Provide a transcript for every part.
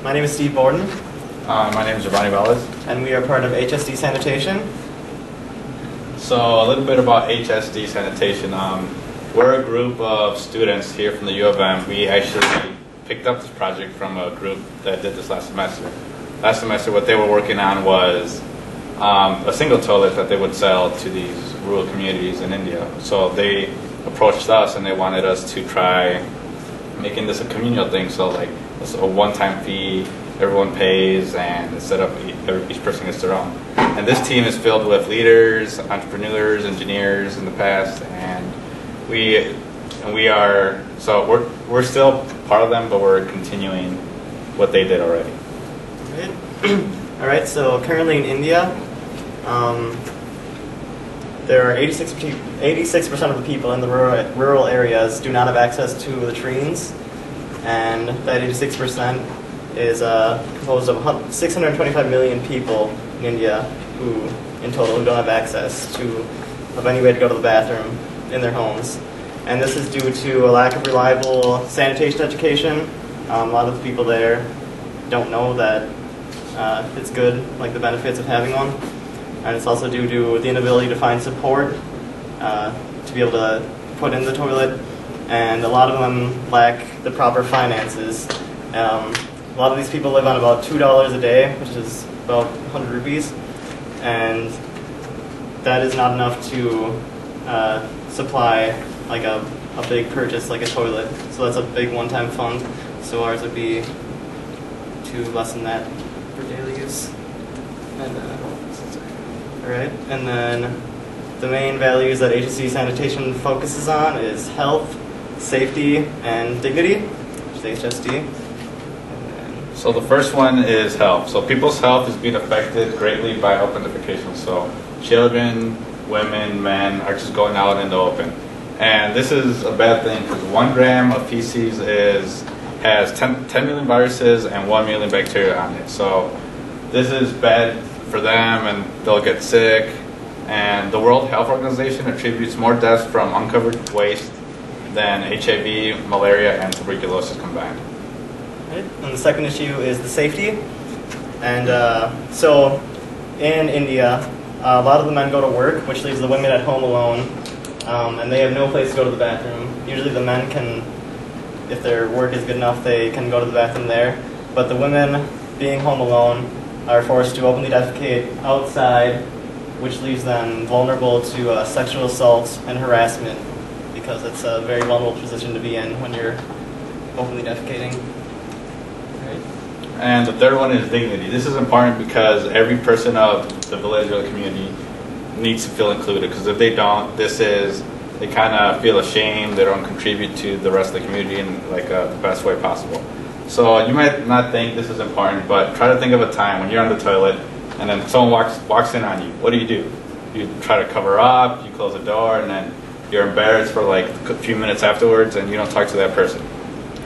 My name is Steve Borden. My name is Giovanni Velez. And we are part of HSD Sanitation. So a little bit about HSD Sanitation. We're a group of students here from the U of M. We actually picked up this project from a group that did this last semester. Last semester what they were working on was a single toilet that they would sell to these rural communities in India. So they approached us and they wanted us to try making this a communal thing. So like it's a one-time fee, everyone pays, and instead of each person gets their own. And this team is filled with leaders, entrepreneurs, engineers in the past, and we're still part of them, but we're continuing what they did already. All right. So currently in India, there are 86% of the people in the rural areas do not have access to latrines, and that 86% is composed of 625 million people in India who don't have access of any way to go to the bathroom in their homes. And this is due to a lack of reliable sanitation education. A lot of the people there don't know that it's good, like the benefits of having one. And it's also due to the inability to find support to be able to put in the toilet. And a lot of them lack the proper finances. A lot of these people live on about $2 a day, which is about 100 rupees. And that is not enough to supply like a big purchase like a toilet. So that's a big one-time fund. So ours would be to less than that for daily use. And, all right. And then the main values that HSD Sanitation focuses on is health, safety, and dignity, which is HSD. So the first one is health. So people's health is being affected greatly by open defecation. So children, women, men are just going out in the open. And this is a bad thing because 1 gram of feces has 10 million viruses and 1 million bacteria on it. So this is bad for them and they'll get sick. And the World Health Organization attributes more deaths from uncovered waste than HIV, malaria, and tuberculosis combined. And the second issue is the safety. And so in India, a lot of the men go to work, which leaves the women at home alone, and they have no place to go to the bathroom. Usually the men can, if their work is good enough, they can go to the bathroom there. But the women, being home alone, are forced to openly defecate outside, which leaves them vulnerable to sexual assault and harassment, because it's a very vulnerable position to be in when you're openly defecating. And the third one is dignity. This is important because every person of the village or the community needs to feel included, because if they don't, they kind of feel ashamed, they don't contribute to the rest of the community in like the best way possible. So you might not think this is important, but try to think of a time when you're on the toilet and then someone walks in on you. What do? You try to cover up, you close the door, and then you're embarrassed for like a few minutes afterwards and you don't talk to that person.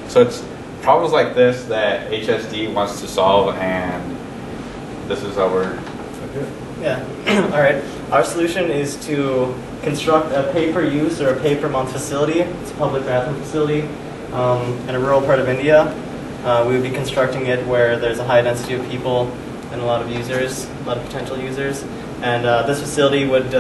So it's problems like this that HSD wants to solve, and this is our... Yeah. All right. Our solution is to construct a pay-per-use or a pay-per-month facility. It's a public bathroom facility in a rural part of India. We would be constructing it where there's a high density of people and a lot of users, a lot of potential users. And this facility would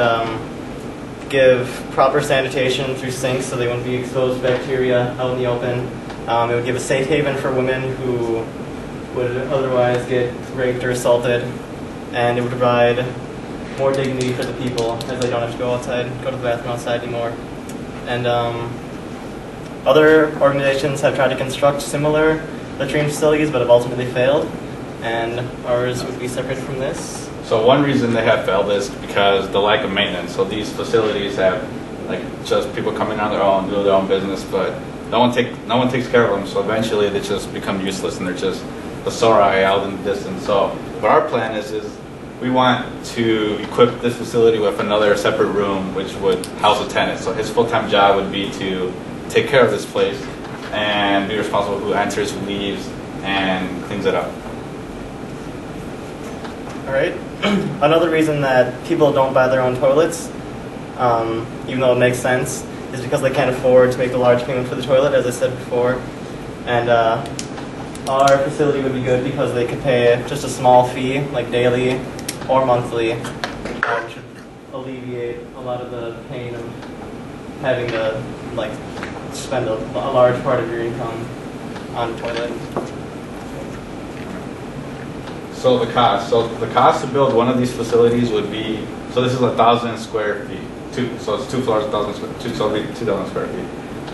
give proper sanitation through sinks so they wouldn't be exposed to bacteria out in the open. It would give a safe haven for women who would otherwise get raped or assaulted, and it would provide more dignity for the people as they don't have to go to the bathroom outside anymore. And other organizations have tried to construct similar latrine facilities, but have ultimately failed, and ours would be separate from this. So one reason they have failed is because the lack of maintenance. So these facilities have like just people coming on their own, do their own business, but no one takes care of them, so eventually they just become useless and they're just a sore eye out in the distance. So what our plan is we want to equip this facility with another separate room which would house a tenant. So his full-time job would be to take care of this place and be responsible who enters, who leaves, and cleans it up. All right. Another reason that people don't buy their own toilets, even though it makes sense, is because they can't afford to make the large payment for the toilet, as I said before. And our facility would be good because they could pay just a small fee, like daily or monthly, which would alleviate a lot of the pain of having to like spend a large part of your income on a toilet. So the cost to build one of these facilities would be, so this is 1,000 square feet. So it's 2 floors, 1,000 square, so it'd be 2,000 square feet.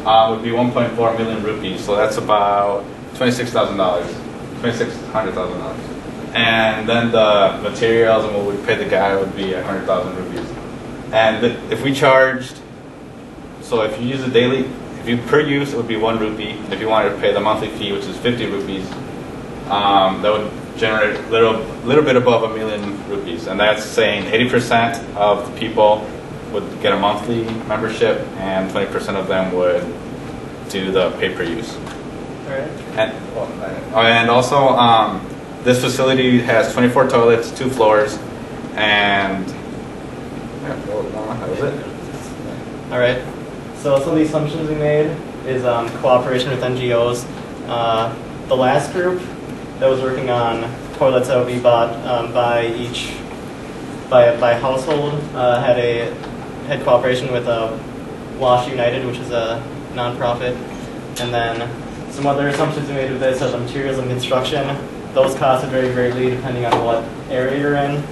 Would be 1.4 million rupees. So that's about $26,000, $2,600,000. And then the materials and what we pay the guy would be 100,000 rupees. And if we charged, so if you use a daily, if you per use, it would be 1 rupee. And if you wanted to pay the monthly fee, which is 50 rupees, that would generate a little bit above 1 million rupees. And that's saying 80% of the people would get a monthly membership and 20% of them would do the pay-per-use. Right. And also, this facility has 24 toilets, 2 floors, and yeah, well, that was it. All right. So some of the assumptions we made is cooperation with NGOs. The last group that was working on toilets that would be bought by household had cooperation with Wash United, which is a nonprofit, and then some other assumptions we made with this are the materials and construction. Those costs vary greatly depending on what area you're in.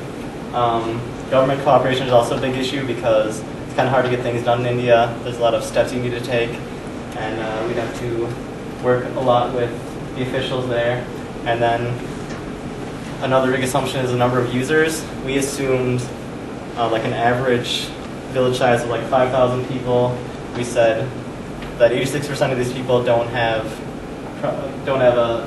Government cooperation is also a big issue because it's kind of hard to get things done in India. There's a lot of steps you need to take, and we'd have to work a lot with the officials there. And then another big assumption is the number of users. We assumed like an average village size of like 5,000 people. We said that 86% of these people don't have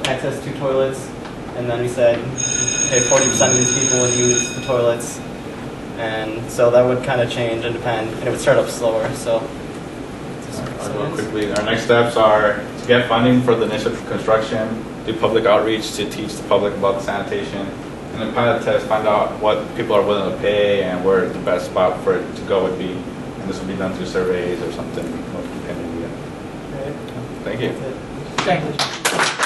access to toilets, and then we said, okay, 40% of these people would use the toilets, and so that would kind of change and depend, and it would start up slower. So, I'll go quickly. Our next steps are to get funding for the initial construction, do public outreach to teach the public about the sanitation, and then pilot test, find out what people are willing to pay and where the best spot for it to go would be. And this will be done through surveys or something. Right. Thank you. Thank you.